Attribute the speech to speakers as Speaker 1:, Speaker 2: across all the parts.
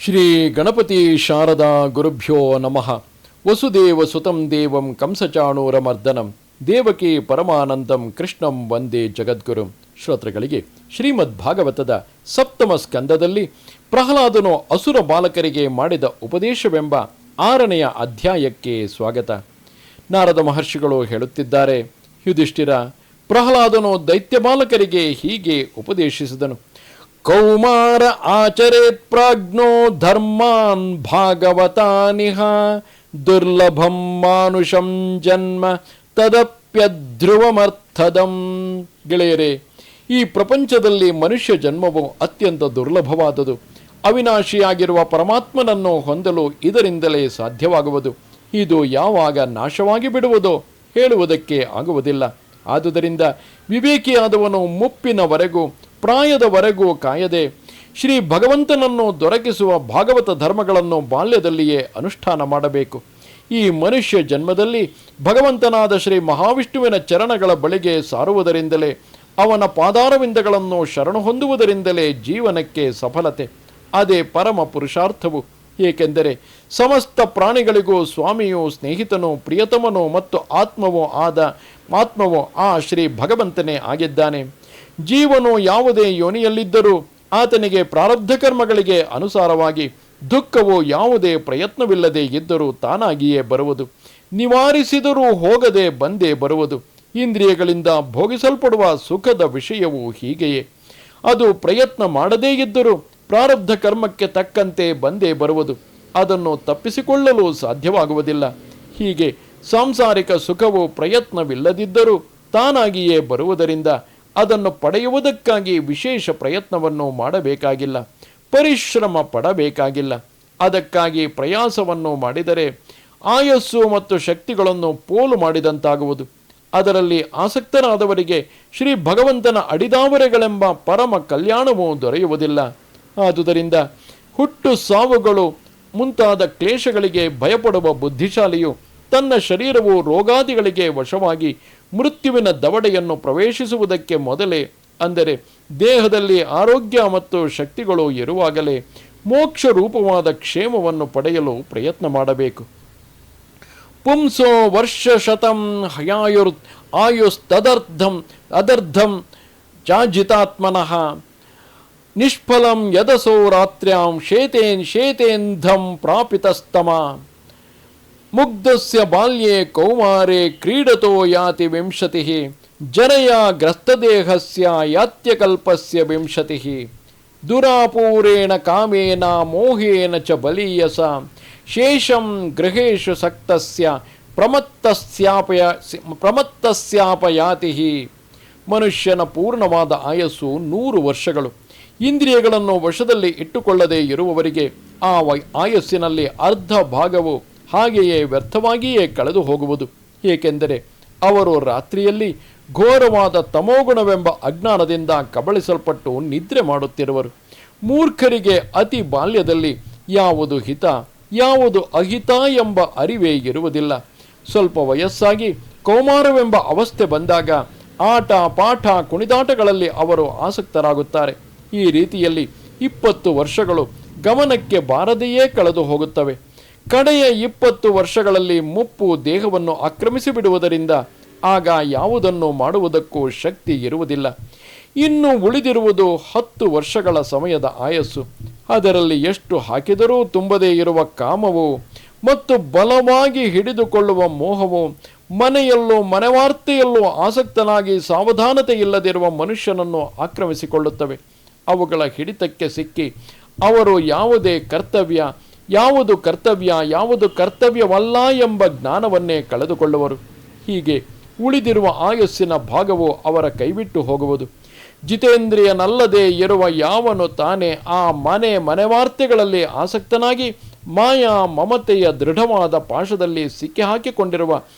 Speaker 1: ಶ್ರೀ ಗಣಪತಿ ಶಾರದಾ ಗುರುಭ್ಯೋ ನಮಃ. ವಸುದೇವ ಸುತಂ ದೇವಂ ಕಂಸಚಾಣೂರಮರ್ದನಂ ದೇವಕಿ ಪರಮಾನಂದಂ ಕೃಷ್ಣಂ ವಂದೇ ಜಗದ್ಗುರು. ಶ್ರೋತೃಗಳಿಗೆ ಶ್ರೀಮದ್ ಭಾಗವತದ ಸಪ್ತಮ ಸ್ಕಂದದಲ್ಲಿ ಪ್ರಹ್ಲಾದನು ಅಸುರ ಬಾಲಕರಿಗೆ ಮಾಡಿದ ಉಪದೇಶವೆಂಬ 6ನೆಯ ಅಧ್ಯಾಯಕ್ಕೆ ಸ್ವಾಗತ. ನಾರದ ಮಹರ್ಷಿಗಳು ಹೇಳುತ್ತಿದ್ದಾರೆ, ಯುಧಿಷ್ಠಿರ, ಪ್ರಹ್ಲಾದನು ದೈತ್ಯ ಬಾಲಕರಿಗೆ ಹೀಗೆ ಉಪದೇಶಿಸಿದನು. ಕೌಮಾರ ಆಚರೇತ್ ಪ್ರಾಜ್ಞೋ ಧರ್ಮಾನ್ ಭಾಗವತಾನಿಹ ದುರ್ಲಭಂ ಮಾನುಷಂ ಜನ್ಮ ತದಪ್ಯಧ್ರುವಮರ್ಥದಂ. ಗೆಳೆಯರೇ, ಈ ಪ್ರಪಂಚದಲ್ಲಿ ಮನುಷ್ಯ ಜನ್ಮವು ಅತ್ಯಂತ ದುರ್ಲಭವಾದುದು. ಅವಿನಾಶಿಯಾಗಿರುವ ಪರಮಾತ್ಮನನ್ನು ಹೊಂದಲು ಇದರಿಂದಲೇ ಸಾಧ್ಯವಾಗುವುದು. ಇದು ಯಾವಾಗ ನಾಶವಾಗಿ ಬಿಡುವುದೋ ಹೇಳುವುದಕ್ಕೆ ಆಗುವುದಿಲ್ಲ. ಆದುದರಿಂದ ವಿವೇಕಿಯಾದವನು ಮುಪ್ಪಿನವರೆಗೂ ಪ್ರಾಯದವರೆಗೂ ಕಾಯದೆ ಶ್ರೀ ಭಗವಂತನನ್ನು ದೊರಕಿಸುವ ಭಾಗವತ ಧರ್ಮಗಳನ್ನು ಬಾಲ್ಯದಲ್ಲಿಯೇ ಅನುಷ್ಠಾನ ಮಾಡಬೇಕು. ಈ ಮನುಷ್ಯ ಜನ್ಮದಲ್ಲಿ ಭಗವಂತನಾದ ಶ್ರೀ ಮಹಾವಿಷ್ಣುವಿನ ಚರಣಗಳ ಬಳಿಗೆ ಸಾರುವುದರಿಂದಲೇ, ಅವನ ಪಾದಾರವಿಂದಗಳನ್ನು ಶರಣು ಹೊಂದುವುದರಿಂದಲೇ ಜೀವನಕ್ಕೆ ಸಫಲತೆ. ಅದೇ ಪರಮ ಪುರುಷಾರ್ಥವು. ಏಕೆಂದರೆ ಸಮಸ್ತ ಪ್ರಾಣಿಗಳಿಗೂ ಸ್ವಾಮಿಯೂ ಸ್ನೇಹಿತನೂ ಪ್ರಿಯತಮನೂ ಮತ್ತು ಆತ್ಮವೋ ಆ ಶ್ರೀ ಭಗವಂತನೇ ಆಗಿದ್ದಾನೆ. ಜೀವನು ಯಾವುದೇ ಯೋನಿಯಲ್ಲಿದ್ದರೂ ಆತನಿಗೆ ಪ್ರಾರಬ್ಧ ಕರ್ಮಗಳಿಗೆ ಅನುಸಾರವಾಗಿ ದುಃಖವು ಯಾವುದೇ ಪ್ರಯತ್ನವಿಲ್ಲದೆ ಇದ್ದರೂ ತಾನಾಗಿಯೇ ಬರುವುದು. ನಿವಾರಿಸಿದರೂ ಹೋಗದೆ ಬಂದೇ ಬರುವುದು. ಇಂದ್ರಿಯಗಳಿಂದ ಭೋಗಿಸಲ್ಪಡುವ ಸುಖದ ವಿಷಯವು ಹೀಗೆಯೇ. ಅದು ಪ್ರಯತ್ನ ಮಾಡದೇ ಇದ್ದರೂ ಪ್ರಾರಬ್ಧ ಕರ್ಮಕ್ಕೆ ತಕ್ಕಂತೆ ಬಂದೇ ಬರುವುದು. ಅದನ್ನು ತಪ್ಪಿಸಿಕೊಳ್ಳಲು ಸಾಧ್ಯವಾಗುವುದಿಲ್ಲ. ಹೀಗೆ ಸಾಂಸಾರಿಕ ಸುಖವು ಪ್ರಯತ್ನವಿಲ್ಲದಿದ್ದರೂ ತಾನಾಗಿಯೇ ಬರುವುದರಿಂದ ಅದನ್ನು ಪಡೆಯುವುದಕ್ಕಾಗಿ ವಿಶೇಷ ಪ್ರಯತ್ನವನ್ನು ಮಾಡಬೇಕಾಗಿಲ್ಲ, ಪರಿಶ್ರಮ ಪಡಬೇಕಾಗಿಲ್ಲ. ಅದಕ್ಕಾಗಿ ಪ್ರಯಾಸವನ್ನು ಮಾಡಿದರೆ ಆಯಸ್ಸು ಮತ್ತು ಶಕ್ತಿಗಳನ್ನು ಪೋಲು ಮಾಡಿದಂತಾಗುವುದು. ಅದರಲ್ಲಿ ಆಸಕ್ತರಾದವರಿಗೆ ಶ್ರೀ ಭಗವಂತನ ಅಡಿದಾವರೆಗಳೆಂಬ ಪರಮ ಕಲ್ಯಾಣವು ದೊರೆಯುವುದಿಲ್ಲ. ಆದುದರಿಂದ ಹುಟ್ಟು ಸಾವುಗಳು ಮುಂತಾದ ಕ್ಲೇಶಗಳಿಗೆ ಭಯಪಡುವ ಬುದ್ಧಿಶಾಲಿಯು ತನ್ನ ಶರೀರವು ರೋಗಾದಿಗಳಿಗೆ ವಶವಾಗಿ ಮೃತ್ಯುವಿನ ದವಡೆಯನ್ನು ಪ್ರವೇಶಿಸುವುದಕ್ಕೆ ಮೊದಲೇ, ಅಂದರೆ ದೇಹದಲ್ಲಿ ಆರೋಗ್ಯ ಮತ್ತು ಶಕ್ತಿಗಳು ಇರುವಾಗಲೇ ಮೋಕ್ಷ ರೂಪವಾದ ಕ್ಷೇಮವನ್ನು ಪಡೆಯಲು ಪ್ರಯತ್ನ ಮಾಡಬೇಕು. ಪುಂಸೋ ವರ್ಷಶತಂ ಹಯಾಯುರ್ ಅದರ್ಧಂ ಚಾಜಿತಾತ್ಮನಃ ನಿಷ್ಫಲಂ ಯದಸೋ ರಾತ್ರ್ಯಾಂ ಶೇತೇಂಧಂ ಪ್ರಾಪಿತಸ್ತಮ. ಮುಗ್ಧಸ್ಯ ಬಾಲ್ಯೆ ಕೌಮಾರೆ ಕ್ರೀಡತೋ ಯಾತಿ ವಿಂಶತಿಃ ಜರಯ ಗ್ರಸ್ತದೇಹಸ್ಯ ಯಾತ್ಯಕಲ್ಪಸ್ಯ ವಿಂಶತಿಃ. ದುರಾಪೂರೇಣ ಕಾಮೇನ ಮೋಹೇನ ಚ ಬಲೀಯಸ ಶೇಷಂ ಗೃಹೇಶು ಸಕ್ತಸ್ಯ ಪ್ರಮತ್ತಸ್ಯಾಪಯಾತಿ. ಮನುಷ್ಯನ ಪೂರ್ಣವಾದ ಆಯಸ್ಸು 100 ವರ್ಷಗಳು. ಇಂದ್ರಿಯಗಳನ್ನು ವಶದಲ್ಲಿ ಇಟ್ಟುಕೊಳ್ಳದೆ ಇರುವವರಿಗೆ ಆ ಆಯಸ್ಸಿನಲ್ಲಿ ಅರ್ಧ ಭಾಗವು ಹಾಗೆಯೇ ವ್ಯರ್ಥವಾಗಿಯೇ ಕಳೆದು ಹೋಗುವುದು. ಏಕೆಂದರೆ ಅವರು ರಾತ್ರಿಯಲ್ಲಿ ಘೋರವಾದ ತಮೋಗುಣವೆಂಬ ಅಜ್ಞಾನದಿಂದ ಕಬಳಿಸಲ್ಪಟ್ಟು ನಿದ್ರೆ ಮಾಡುತ್ತಿರುವರು. ಮೂರ್ಖರಿಗೆ ಅತಿ ಬಾಲ್ಯದಲ್ಲಿ ಯಾವುದು ಹಿತ ಯಾವುದು ಅಹಿತ ಎಂಬ ಅರಿವೇ ಇರುವುದಿಲ್ಲ. ಸ್ವಲ್ಪ ವಯಸ್ಸಾಗಿ ಕೌಮಾರವೆಂಬ ಅವಸ್ಥೆ ಬಂದಾಗ ಆಟ ಪಾಠ ಕುಣಿದಾಟಗಳಲ್ಲಿ ಅವರು ಆಸಕ್ತರಾಗುತ್ತಾರೆ. ಈ ರೀತಿಯಲ್ಲಿ 20 ವರ್ಷಗಳು ಗಮನಕ್ಕೆ ಬಾರದೆಯೇ ಕಳೆದು ಹೋಗುತ್ತವೆ. ಕಡೆಯ 20 ವರ್ಷಗಳಲ್ಲಿ ಮುಪ್ಪು ದೇಹವನ್ನು ಆಕ್ರಮಿಸಿ ಬಿಡುವುದರಿಂದ ಆಗ ಯಾವುದನ್ನು ಮಾಡುವುದಕ್ಕೂ ಶಕ್ತಿ ಇರುವುದಿಲ್ಲ. ಇನ್ನು ಉಳಿದಿರುವುದು 10 ವರ್ಷಗಳ ಸಮಯದ ಆಯಸ್ಸು. ಅದರಲ್ಲಿ ಎಷ್ಟು ಹಾಕಿದರೂ ತುಂಬದೇ ಇರುವ ಕಾಮವು ಮತ್ತು ಬಲವಾಗಿ ಹಿಡಿದುಕೊಳ್ಳುವ ಮೋಹವು ಮನೆಯಲ್ಲೂ ಮನೆವಾರ್ತೆಯಲ್ಲೂ ಆಸಕ್ತನಾಗಿ ಸಾವಧಾನತೆ ಇಲ್ಲದಿರುವ ಮನುಷ್ಯನನ್ನು ಆಕ್ರಮಿಸಿಕೊಳ್ಳುತ್ತವೆ. ಅವುಗಳ ಹಿಡಿತಕ್ಕೆ ಸಿಕ್ಕಿ ಅವರು ಯಾವುದು ಯಾವುದು ಕರ್ತವ್ಯವಲ್ಲ ಎಂಬ ಜ್ಞಾನವನ್ನೇ ಕಳೆದುಕೊಳ್ಳುವರು. ಹೀಗೆ ಉಳಿದಿರುವ ಆಯಸ್ಸಿನ ಭಾಗವು ಅವರ ಕೈಬಿಟ್ಟು ಹೋಗುವುದು. ಜಿತೇಂದ್ರಿಯನಲ್ಲದೆ ಇರುವ ಯಾವನು ತಾನೇ ಆ ಮನೆವಾರ್ತೆಗಳಲ್ಲಿ ಆಸಕ್ತನಾಗಿ ಮಾಯಾ ಮಮತೆಯ ದೃಢವಾದ ಪಾಶದಲ್ಲಿ ಸಿಕ್ಕಿ ಹಾಕಿಕೊಂಡಿರುವ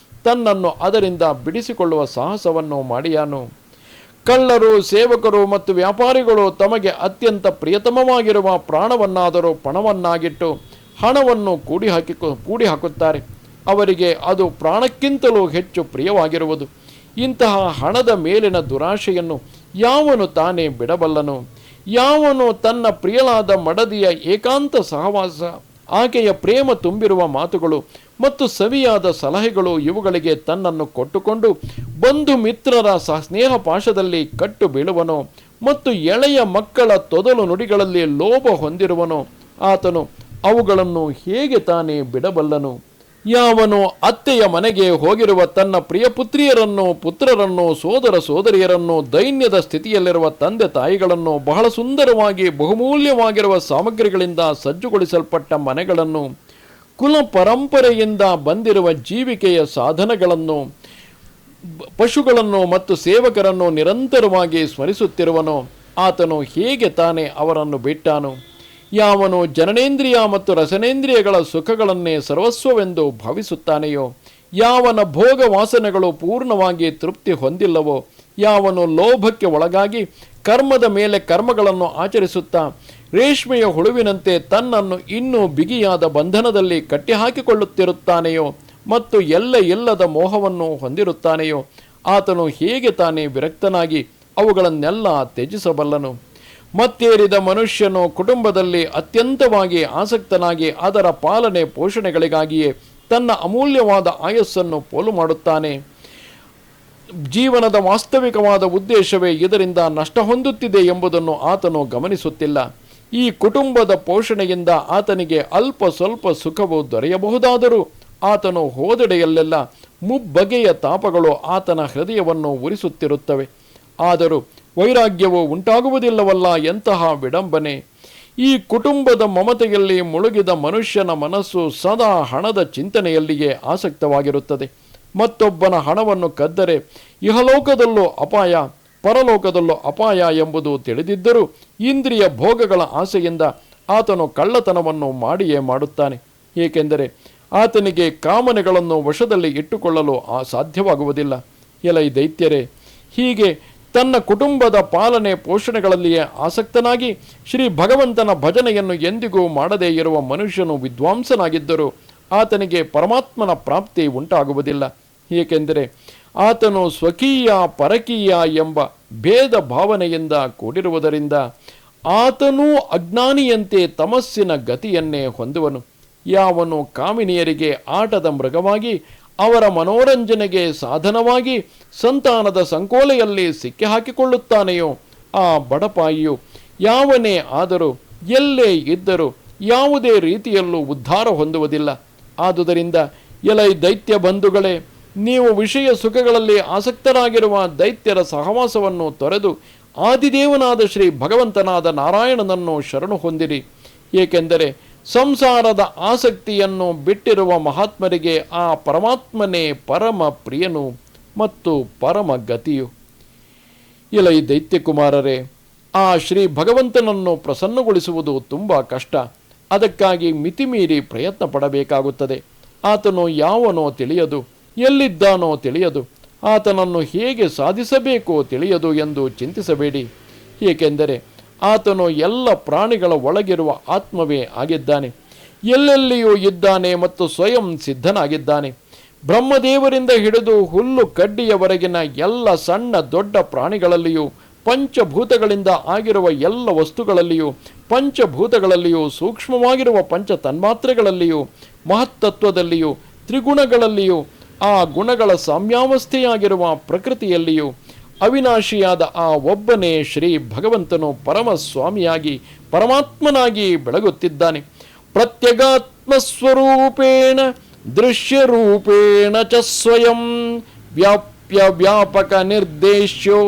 Speaker 1: ತನ್ನನ್ನು ಅದರಿಂದ ಬಿಡಿಸಿಕೊಳ್ಳುವ ಸಾಹಸವನ್ನು ಮಾಡಿಯಾನು. ಕಳ್ಳರು, ಸೇವಕರು ಮತ್ತು ವ್ಯಾಪಾರಿಗಳು ತಮಗೆ ಅತ್ಯಂತ ಪ್ರಿಯತಮವಾಗಿರುವ ಪ್ರಾಣವನ್ನಾದರೂ ಪಣವನ್ನಾಗಿಟ್ಟು ಹಣವನ್ನು ಕೂಡಿ ಹಾಕುತ್ತಾರೆ. ಅವರಿಗೆ ಅದು ಪ್ರಾಣಕ್ಕಿಂತಲೂ ಹೆಚ್ಚು ಪ್ರಿಯವಾಗಿರುವುದು. ಇಂತಹ ಹಣದ ಮೇಲಿನ ದುರಾಶೆಯನ್ನು ಯಾವನು ತಾನೇ ಬಿಡಬಲ್ಲನು? ಯಾವನು ತನ್ನ ಪ್ರಿಯಳಾದ ಮಡದಿಯ ಏಕಾಂತ ಸಹವಾಸ, ಆಕೆಯ ಪ್ರೇಮ ತುಂಬಿರುವ ಮಾತುಗಳು ಮತ್ತು ಸವಿಯಾದ ಸಲಹೆಗಳು ಇವುಗಳಿಗೆ ತನ್ನನ್ನು ಕೊಟ್ಟುಕೊಂಡು ಬಂಧು ಮಿತ್ರರ ಸ್ನೇಹ ಪಾಶದಲ್ಲಿ ಕಟ್ಟು ಬೀಳುವನೋ ಮತ್ತು ಎಳೆಯ ಮಕ್ಕಳ ತೊದಲು ನುಡಿಗಳಲ್ಲಿ ಲೋಭ ಹೊಂದಿರುವನೋ ಆತನು ಅವುಗಳನ್ನು ಹೇಗೆ ತಾನೇ ಬಿಡಬಲ್ಲನು? ಯಾವನು ಅತ್ತೆಯ ಮನೆಗೆ ಹೋಗಿರುವ ತನ್ನ ಪ್ರಿಯ ಪುತ್ರಿಯರನ್ನು, ಪುತ್ರರನ್ನು, ಸೋದರ ಸೋದರಿಯರನ್ನು, ದೈನ್ಯದ ಸ್ಥಿತಿಯಲ್ಲಿರುವ ತಂದೆ ತಾಯಿಗಳನ್ನು, ಬಹಳ ಸುಂದರವಾಗಿ ಬಹುಮೂಲ್ಯವಾಗಿರುವ ಸಾಮಗ್ರಿಗಳಿಂದ ಸಜ್ಜುಗೊಳಿಸಲ್ಪಟ್ಟ ಮನೆಗಳನ್ನು, ಕುಲ ಪರಂಪರೆಯಿಂದ ಬಂದಿರುವ ಜೀವಿಕೆಯ ಸಾಧನಗಳನ್ನು, ಪಶುಗಳನ್ನು ಮತ್ತು ಸೇವಕರನ್ನು ನಿರಂತರವಾಗಿ ಸ್ಮರಿಸುತ್ತಿರುವನೋ ಆತನು ಹೇಗೆ ತಾನೇ ಅವರನ್ನು ಬಿಟ್ಟಾನು? ಯಾವನು ಜನನೇಂದ್ರಿಯ ಮತ್ತು ರಸನೇಂದ್ರಿಯಗಳ ಸುಖಗಳನ್ನೇ ಸರ್ವಸ್ವವೆಂದು ಭಾವಿಸುತ್ತಾನೆಯೋ, ಯಾವನ ಭೋಗ ವಾಸನೆಗಳು ಪೂರ್ಣವಾಗಿ ತೃಪ್ತಿ ಹೊಂದಿಲ್ಲವೋ, ಯಾವನು ಲೋಭಕ್ಕೆ ಒಳಗಾಗಿ ಕರ್ಮದ ಮೇಲೆ ಕರ್ಮಗಳನ್ನು ಆಚರಿಸುತ್ತಾ ರೇಷ್ಮೆಯ ಹುಳುವಿನಂತೆ ತನ್ನನ್ನು ಇನ್ನೂ ಬಿಗಿಯಾದ ಬಂಧನದಲ್ಲಿ ಕಟ್ಟಿಹಾಕಿಕೊಳ್ಳುತ್ತಿರುತ್ತಾನೆಯೋ ಮತ್ತು ಇಲ್ಲದ ಮೋಹವನ್ನು ಹೊಂದಿರುತ್ತಾನೆಯೋ ಆತನು ಹೇಗೆ ತಾನೇ ವಿರಕ್ತನಾಗಿ ಅವುಗಳನ್ನೆಲ್ಲ ತ್ಯಜಿಸಬಲ್ಲನು? ಮತ್ತೇರಿದ ಮನುಷ್ಯನು ಕುಟುಂಬದಲ್ಲಿ ಅತ್ಯಂತವಾಗಿ ಆಸಕ್ತನಾಗಿ ಅದರ ಪಾಲನೆ ಪೋಷಣೆಗಳಿಗಾಗಿಯೇ ತನ್ನ ಅಮೂಲ್ಯವಾದ ಆಯಸ್ಸನ್ನು ಪೋಲು ಮಾಡುತ್ತಾನೆ. ಜೀವನದ ವಾಸ್ತವಿಕವಾದ ಉದ್ದೇಶವೇ ಇದರಿಂದ ನಷ್ಟ ಹೊಂದುತ್ತಿದೆ ಎಂಬುದನ್ನು ಆತನು ಗಮನಿಸುತ್ತಿಲ್ಲ. ಈ ಕುಟುಂಬದ ಪೋಷಣೆಯಿಂದ ಆತನಿಗೆ ಅಲ್ಪ ಸ್ವಲ್ಪ ಸುಖವು ದೊರೆಯಬಹುದಾದರೂ ಆತನು ಹೋದೆಡೆಯಲ್ಲೆಲ್ಲ ಮುಬ್ಬಗೆಯ ತಾಪಗಳು ಆತನ ಹೃದಯವನ್ನು ಉರಿಸುತ್ತಿರುತ್ತವೆ. ಆದರೂ ವೈರಾಗ್ಯವು ಉಂಟಾಗುವುದಿಲ್ಲವಲ್ಲ, ಎಂತಹ ವಿಡಂಬನೆ! ಈ ಕುಟುಂಬದ ಮಮತೆಯಲ್ಲಿ ಮುಳುಗಿದ ಮನುಷ್ಯನ ಮನಸ್ಸು ಸದಾ ಹಣದ ಚಿಂತನೆಯಲ್ಲಿಯೇ ಆಸಕ್ತವಾಗಿರುತ್ತದೆ. ಮತ್ತೊಬ್ಬನ ಹಣವನ್ನು ಕದ್ದರೆ ಇಹಲೋಕದಲ್ಲೂ ಅಪಾಯ, ಪರಲೋಕದಲ್ಲೂ ಅಪಾಯ ಎಂಬುದು ತಿಳಿದಿದ್ದರೂ ಇಂದ್ರಿಯ ಭೋಗಗಳ ಆಸೆಯಿಂದ ಆತನು ಕಳ್ಳತನವನ್ನು ಮಾಡಿಯೇ ಮಾಡುತ್ತಾನೆ. ಏಕೆಂದರೆ ಆತನಿಗೆ ಕಾಮನೆಗಳನ್ನು ವಶದಲ್ಲಿ ಇಟ್ಟುಕೊಳ್ಳಲು ಸಾಧ್ಯವಾಗುವುದಿಲ್ಲ. ಎಲೈ ದೈತ್ಯರೇ, ಹೀಗೆ ತನ್ನ ಕುಟುಂಬದ ಪಾಲನೆ ಪೋಷಣೆಗಳಲ್ಲಿಯೇ ಆಸಕ್ತನಾಗಿ ಶ್ರೀ ಭಗವಂತನ ಭಜನೆಯನ್ನು ಎಂದಿಗೂ ಮಾಡದೇ ಇರುವ ಮನುಷ್ಯನು ವಿದ್ವಾಂಸನಾಗಿದ್ದರೂ ಆತನಿಗೆ ಪರಮಾತ್ಮನ ಪ್ರಾಪ್ತಿ ಉಂಟಾಗುವುದಿಲ್ಲ. ಏಕೆಂದರೆ ಆತನು ಸ್ವಕೀಯ ಪರಕೀಯ ಎಂಬ ಭೇದ ಭಾವನೆಯಿಂದ ಕೂಡಿರುವುದರಿಂದ ಆತನೂ ಅಜ್ಞಾನಿಯಂತೆ ತಮಸ್ಸಿನ ಗತಿಯನ್ನೇ ಹೊಂದುವನು. ಯಾವನು ಕಾಮಿನಿಯರಿಗೆ ಆಟದ ಮೃಗವಾಗಿ, ಅವರ ಮನೋರಂಜನೆಗೆ ಸಾಧನವಾಗಿ ಸಂತಾನದ ಸಂಕೋಲೆಯಲ್ಲಿ ಸಿಕ್ಕಿ ಹಾಕಿಕೊಳ್ಳುತ್ತಾನೆಯೋ ಆ ಬಡಪಾಯಿಯು ಯಾವನೇ ಆದರೂ ಎಲ್ಲೇ ಇದ್ದರೂ ಯಾವುದೇ ರೀತಿಯಲ್ಲೂ ಉದ್ಧಾರ ಹೊಂದುವುದಿಲ್ಲ. ಆದುದರಿಂದ ಎಲೈ ದೈತ್ಯ ಬಂಧುಗಳೇ, ನೀವು ವಿಷಯ ಸುಖಗಳಲ್ಲಿ ಆಸಕ್ತರಾಗಿರುವ ದೈತ್ಯರ ಸಹವಾಸವನ್ನು ತೊರೆದು ಆದಿದೇವನಾದ ಶ್ರೀ ಭಗವಂತನಾದ ನಾರಾಯಣನನ್ನು ಶರಣು ಹೊಂದಿರಿ. ಏಕೆಂದರೆ ಸಂಸಾರದ ಆಸಕ್ತಿಯನ್ನು ಬಿಟ್ಟಿರುವ ಮಹಾತ್ಮರಿಗೆ ಆ ಪರಮಾತ್ಮನೇ ಪರಮ ಪ್ರಿಯನು ಮತ್ತು ಪರಮ ಗತಿಯು. ಎಲೈ ದೈತ್ಯಕುಮಾರರೇ, ಆ ಶ್ರೀ ಭಗವಂತನನ್ನು ಪ್ರಸನ್ನಗೊಳಿಸುವುದು ತುಂಬ ಕಷ್ಟ. ಅದಕ್ಕಾಗಿ ಮಿತಿಮೀರಿ ಪ್ರಯತ್ನ ಪಡಬೇಕಾಗುತ್ತದೆ. ಆತನು ಯಾವನೋ ತಿಳಿಯದು, ಎಲ್ಲಿದ್ದಾನೋ ತಿಳಿಯದು, ಆತನನ್ನು ಹೇಗೆ ಸಾಧಿಸಬೇಕೋ ತಿಳಿಯದು ಎಂದು ಚಿಂತಿಸಬೇಡಿ. ಏಕೆಂದರೆ ಆತನು ಎಲ್ಲ ಪ್ರಾಣಿಗಳ ಒಳಗಿರುವ ಆತ್ಮವೇ ಆಗಿದ್ದಾನೆ, ಎಲ್ಲೆಲ್ಲಿಯೂ ಇದ್ದಾನೆ ಮತ್ತು ಸ್ವಯಂ ಸಿದ್ಧನಾಗಿದ್ದಾನೆ. ಬ್ರಹ್ಮದೇವರಿಂದ ಹಿಡಿದು ಹುಲ್ಲು ಕಡ್ಡಿಯವರೆಗಿನ ಎಲ್ಲ ಸಣ್ಣ ದೊಡ್ಡ ಪ್ರಾಣಿಗಳಲ್ಲಿಯೂ, ಪಂಚಭೂತಗಳಿಂದ ಆಗಿರುವ ಎಲ್ಲ ವಸ್ತುಗಳಲ್ಲಿಯೂ, ಪಂಚಭೂತಗಳಲ್ಲಿಯೂ, ಸೂಕ್ಷ್ಮವಾಗಿರುವ ಪಂಚ ತನ್ಮಾತ್ರೆಗಳಲ್ಲಿಯೂ, ಮಹತ್ತತ್ವದಲ್ಲಿಯೂ, ತ್ರಿಗುಣಗಳಲ್ಲಿಯೂ, ಆ ಗುಣಗಳ ಸಾಮ್ಯಾವಸ್ಥೆಯಾಗಿರುವ ಪ್ರಕೃತಿಯಲ್ಲಿಯೂ ಅವಿನಾಶಿಯಾದ ಆ ಒಬ್ಬನೇ ಶ್ರೀ ಭಗವಂತನು ಪರಮಸ್ವಾಮಿಯಾಗಿ ಪರಮಾತ್ಮನಾಗಿ ಬೆಳಗುತ್ತಿದ್ದಾನೆ. ಪ್ರತ್ಯಗಾತ್ಮಸ್ವರೂಪೇಣ ದೃಶ್ಯರೂಪೇಣ ಚ ಸ್ವಯಂ ವ್ಯಾಪ್ಯ ವ್ಯಾಪಕ ನಿರ್ದೇಶ್ಯೋ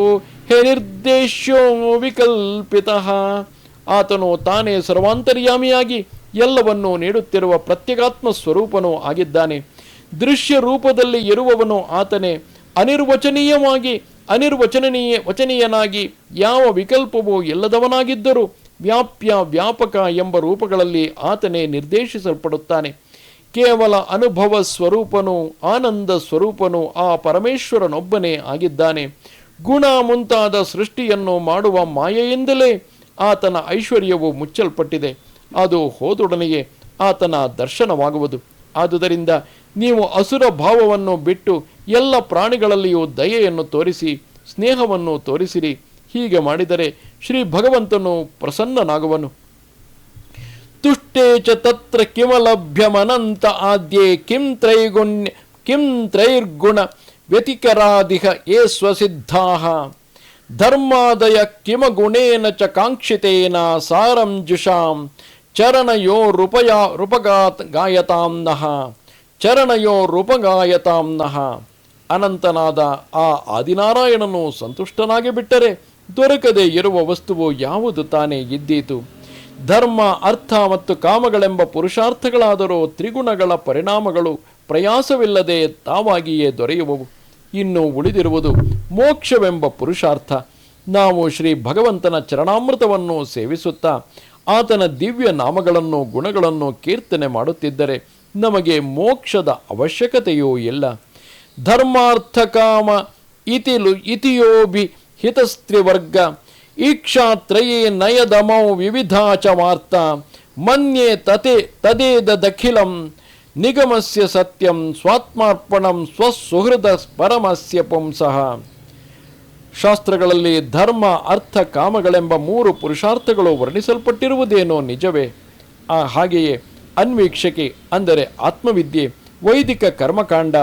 Speaker 1: ಹೇ ನಿರ್ದೇಶ್ಯೋ ವಿಕಲ್ಪಿತಃ. ಆತನು ತಾನೇ ಸರ್ವಾಂತರ್ಯಾಮಿಯಾಗಿ ಎಲ್ಲವನ್ನೂ ನೀಡುತ್ತಿರುವ ಪ್ರತ್ಯಗಾತ್ಮ ಸ್ವರೂಪನೂ ಆಗಿದ್ದಾನೆ. ದೃಶ್ಯ ರೂಪದಲ್ಲಿ ಇರುವವನು ಆತನೇ. ಅನಿರ್ವಚನೀಯವಾಗಿ ವಚನೀಯನಾಗಿ ಯಾವ ವಿಕಲ್ಪವೂ ಇಲ್ಲದವನಾಗಿದ್ದರೂ ವ್ಯಾಪ್ಯ ವ್ಯಾಪಕ ಎಂಬ ರೂಪಗಳಲ್ಲಿ ಆತನೇ ನಿರ್ದೇಶಿಸಲ್ಪಡುತ್ತಾನೆ. ಕೇವಲ ಅನುಭವ ಸ್ವರೂಪನೂ ಆನಂದ ಸ್ವರೂಪನೂ ಆ ಪರಮೇಶ್ವರನೊಬ್ಬನೇ ಆಗಿದ್ದಾನೆ. ಗುಣ ಮುಂತಾದ ಸೃಷ್ಟಿಯನ್ನು ಮಾಡುವ ಮಾಯೆಯಿಂದಲೇ ಆತನ ಐಶ್ವರ್ಯವು ಮುಚ್ಚಲ್ಪಟ್ಟಿದೆ. ಅದು ಹೋದೊಡನೆಯೇ ಆತನ ದರ್ಶನವಾಗುವುದು. ಆದುದರಿಂದ ನೀವು ಅಸುರ ಭಾವವನ್ನು ಬಿಟ್ಟು ಎಲ್ಲ ಪ್ರಾಣಿಗಳಲ್ಲಿಯೂ ದಯೆಯನ್ನು ತೋರಿಸಿ ಸ್ನೇಹವನ್ನು ತೋರಿಸಿರಿ. ಹೀಗೆ ಮಾಡಿದರೆ ಶ್ರೀ ಭಗವಂತನು ಪ್ರಸನ್ನನಾಗುವನು. ತುಷ್ಟೇ ಚ ತತ್ರ ಕಿಮಲಭ್ಯಮನಂತ ಆದ್ಯೇ ಕಿಂ ತ್ರೈರ್ಗುಣ ವ್ಯತಿಕರಾದಿಹ ಯೇ ಸ್ವಸಿದ್ಧಾಃ ಧರ್ಮಾದಯ ಕಿಮಗುಣೇನ ಚ ಕಾಂಕ್ಷಿತೇನ ಸಾರಂ ಜುಷಾಂ ಚರಣಯೋರುಪಗಾಯತಾಂನಃ. ಅನಂತನಾದ ಆ ಆದಿನಾರಾಯಣನು ಸಂತುಷ್ಟನಾಗಿ ಬಿಟ್ಟರೆ ದೊರಕದೆ ಇರುವ ವಸ್ತುವು ಯಾವುದು ತಾನೇ ಇದ್ದೀತು? ಧರ್ಮ, ಅರ್ಥ ಮತ್ತು ಕಾಮಗಳೆಂಬ ಪುರುಷಾರ್ಥಗಳಾದರೂ ತ್ರಿಗುಣಗಳ ಪರಿಣಾಮಗಳು ಪ್ರಯಾಸವಿಲ್ಲದೆ ತಾವಾಗಿಯೇ ದೊರೆಯುವವು. ಇನ್ನು ಉಳಿದಿರುವುದು ಮೋಕ್ಷವೆಂಬ ಪುರುಷಾರ್ಥ. ನಾವು ಶ್ರೀ ಭಗವಂತನ ಚರಣಾಮೃತವನ್ನು ಸೇವಿಸುತ್ತಾ ಆತನ ದಿವ್ಯ ನಾಮಗಳನ್ನು ಗುಣಗಳನ್ನು ಕೀರ್ತನೆ ಮಾಡುತ್ತಿದ್ದರೆ ನಮಗೆ ಮೋಕ್ಷದ ಅವಶ್ಯಕತೆಯೂ ಇಲ್ಲ. ಧರ್ಮಾರ್ಥ ಕಾಮ ಇತಿಯೋಭಿ ಹಿತಸ್ತ್ರಿವರ್ಗ ಈಕ್ಷಾತ್ರಯೇ ನಯದಮೌ ವಿವಿಧಾ ಚ ವಾರ್ತಾ ಮನ್ಯೆ ತದೇದಖಿಲಂ ನಿಗಮಸ್ಯ ಸತ್ಯಂ ಸ್ವಾತ್ಮಾರ್ಪಣಂ ಸ್ವಸುಹೃದ ಪರಮಸ್ಯ ಪುಂಸಃ. ಶಾಸ್ತ್ರಗಳಲ್ಲಿ ಧರ್ಮ, ಅರ್ಥ, ಕಾಮಗಳೆಂಬ 3 ಪುರುಷಾರ್ಥಗಳು ವರ್ಣಿಸಲ್ಪಟ್ಟಿರುವುದೇನೋ ನಿಜವೇ. ಹಾಗೆಯೇ ಅನ್ವೀಕ್ಷಕೆ ಅಂದರೆ ಆತ್ಮವಿದ್ಯೆ, ವೈದಿಕ ಕರ್ಮಕಾಂಡ,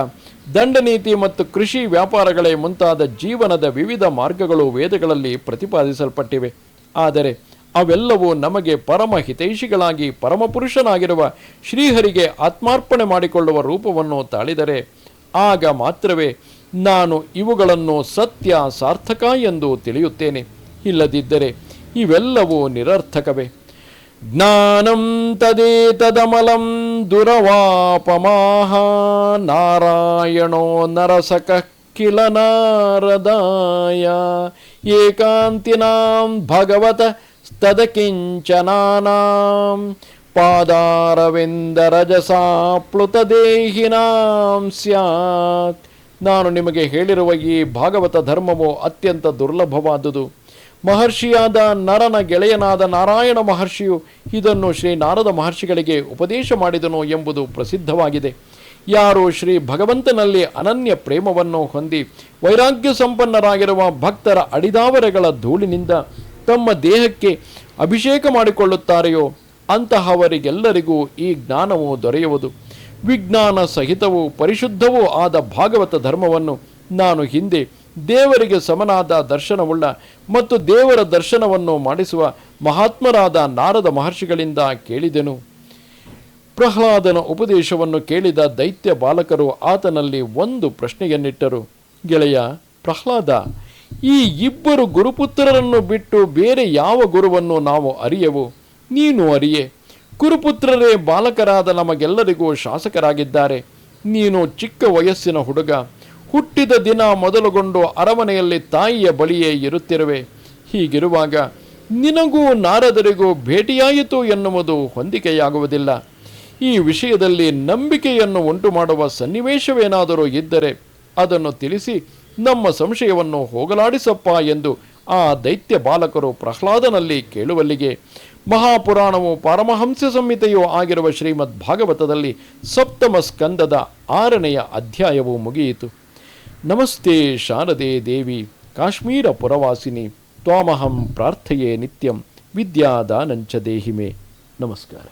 Speaker 1: ದಂಡನೀತಿ ಮತ್ತು ಕೃಷಿ ವ್ಯಾಪಾರಗಳೇ ಮುಂತಾದ ಜೀವನದ ವಿವಿಧ ಮಾರ್ಗಗಳು ವೇದಗಳಲ್ಲಿ ಪ್ರತಿಪಾದಿಸಲ್ಪಟ್ಟಿವೆ. ಆದರೆ ಅವೆಲ್ಲವೂ ನಮಗೆ ಪರಮ ಹಿತೈಷಿಗಳಾಗಿ ಪರಮಪುರುಷನಾಗಿರುವ ಶ್ರೀಹರಿಗೆ ಆತ್ಮಾರ್ಪಣೆ ಮಾಡಿಕೊಳ್ಳುವ ರೂಪವನ್ನು ತಾಳಿದರೆ ಆಗ ಮಾತ್ರವೇ ನಾನು ಇವುಗಳನ್ನು ಸತ್ಯ ಸಾರ್ಥಕ ಎಂದು ತಿಳಿಯುತ್ತೇನೆ. ಇಲ್ಲದಿದ್ದರೆ ಇವೆಲ್ಲವೂ ನಿರರ್ಥಕವೇ. ಜ್ಞಾನಂ ತದೇತದಮಲಂ ದುರವಾಪಮಾಹ ನಾರಾಯಣೋ ನರಸಕಃ ಕಿಲ ನಾರದಾಯ ಏಕಾಂತಿನಾಂ ಭಗವತ ತದಕಿಂಚನಾನಾಂ ಪಾದಾರವಿಂದರಜಸಾ ಪ್ಲುತದೇಹಿನಾಂ ಸ್ಯಾತ್. ನಾನು ನಿಮಗೆ ಹೇಳಿರುವ ಈ ಭಾಗವತ ಧರ್ಮವು ಅತ್ಯಂತ ದುರ್ಲಭವಾದುದು. ಮಹರ್ಷಿಯಾದ ನರನ ಗೆಳೆಯನಾದ ನಾರಾಯಣ ಮಹರ್ಷಿಯು ಇದನ್ನು ಶ್ರೀ ನಾರದ ಮಹರ್ಷಿಗಳಿಗೆ ಉಪದೇಶ ಮಾಡಿದನು ಎಂಬುದು ಪ್ರಸಿದ್ಧವಾಗಿದೆ. ಯಾರು ಶ್ರೀ ಭಗವಂತನಲ್ಲಿ ಅನನ್ಯ ಪ್ರೇಮವನ್ನು ಹೊಂದಿ ವೈರಾಗ್ಯ ಸಂಪನ್ನರಾಗಿರುವ ಭಕ್ತರ ಅಡಿದಾವರೆಗಳ ಧೂಳಿನಿಂದ ತಮ್ಮ ದೇಹಕ್ಕೆ ಅಭಿಷೇಕ ಮಾಡಿಕೊಳ್ಳುತ್ತಾರೆಯೋ ಅಂತಹವರಿಗೆಲ್ಲರಿಗೂ ಈ ಜ್ಞಾನವು ದೊರೆಯುವುದು. ವಿಜ್ಞಾನ ಸಹಿತವೂ ಪರಿಶುದ್ಧವೂ ಆದ ಭಾಗವತ ಧರ್ಮವನ್ನು ನಾನು ಹಿಂದೆ ದೇವರಿಗೆ ಸಮನಾದ ದರ್ಶನವುಳ್ಳ ಮತ್ತು ದೇವರ ದರ್ಶನವನ್ನು ಮಾಡಿಸುವ ಮಹಾತ್ಮರಾದ ನಾರದ ಮಹರ್ಷಿಗಳಿಂದ ಕೇಳಿದೆನು. ಪ್ರಹ್ಲಾದನ ಉಪದೇಶವನ್ನು ಕೇಳಿದ ದೈತ್ಯ ಬಾಲಕರು ಆತನಲ್ಲಿ ಒಂದು ಪ್ರಶ್ನೆಯನ್ನಿಟ್ಟರು. ಗೆಳೆಯ ಪ್ರಹ್ಲಾದ, ಈ 2 ಗುರುಪುತ್ರರನ್ನು ಬಿಟ್ಟು ಬೇರೆ ಯಾವ ಗುರುವನ್ನು ನಾವು ಅರಿಯೆವು? ನೀನು ಅರಿಯೆ. ಗುರುಪುತ್ರರೇ ಬಾಲಕರಾದ ನಮಗೆಲ್ಲರಿಗೂ ಶಾಸಕರಾಗಿದ್ದಾರೆ. ನೀನು ಚಿಕ್ಕ ವಯಸ್ಸಿನ ಹುಡುಗ. ಹುಟ್ಟಿದ ದಿನ ಮೊದಲುಗೊಂಡು ಅರಮನೆಯಲ್ಲಿ ತಾಯಿಯ ಬಳಿಯೇ ಇರುತ್ತಿರುವೆ. ಹೀಗಿರುವಾಗ ನಿನಗೂ ನಾರದರಿಗೂ ಭೇಟಿಯಾಯಿತು ಎನ್ನುವುದು ಹೊಂದಿಕೆಯಾಗುವುದಿಲ್ಲ. ಈ ವಿಷಯದಲ್ಲಿ ನಂಬಿಕೆಯನ್ನು ಉಂಟು ಮಾಡುವ ಸನ್ನಿವೇಶವೇನಾದರೂ ಇದ್ದರೆ ಅದನ್ನು ತಿಳಿಸಿ ನಮ್ಮ ಸಂಶಯವನ್ನು ಹೋಗಲಾಡಿಸಪ್ಪ ಎಂದು ಆ ದೈತ್ಯ ಬಾಲಕರು ಪ್ರಹ್ಲಾದನಲ್ಲಿ ಕೇಳುವಲ್ಲಿಗೆ ಮಹಾಪುರಾಣವು ಪಾರಮಹಂಸ ಸಂಹಿತೆಯೂ ಆಗಿರುವ ಶ್ರೀಮದ್ ಭಾಗವತದಲ್ಲಿ 7ಮ ಸ್ಕಂದದ 6ನೆಯ ಅಧ್ಯಾಯವು ಮುಗಿಯಿತು. ನಮಸ್ತೆ ಶಾರದೆ ದೇವಿ ಕಾಶ್ಮೀರ ಪುರವಾಸಿನಿ ತ್ವಾಮಹಂ ಪ್ರಾರ್ಥಯೇ ನಿತ್ಯಂ ವಿದ್ಯಾದಾನಂಚ ದೇಹಿಮೆ. ನಮಸ್ಕಾರ.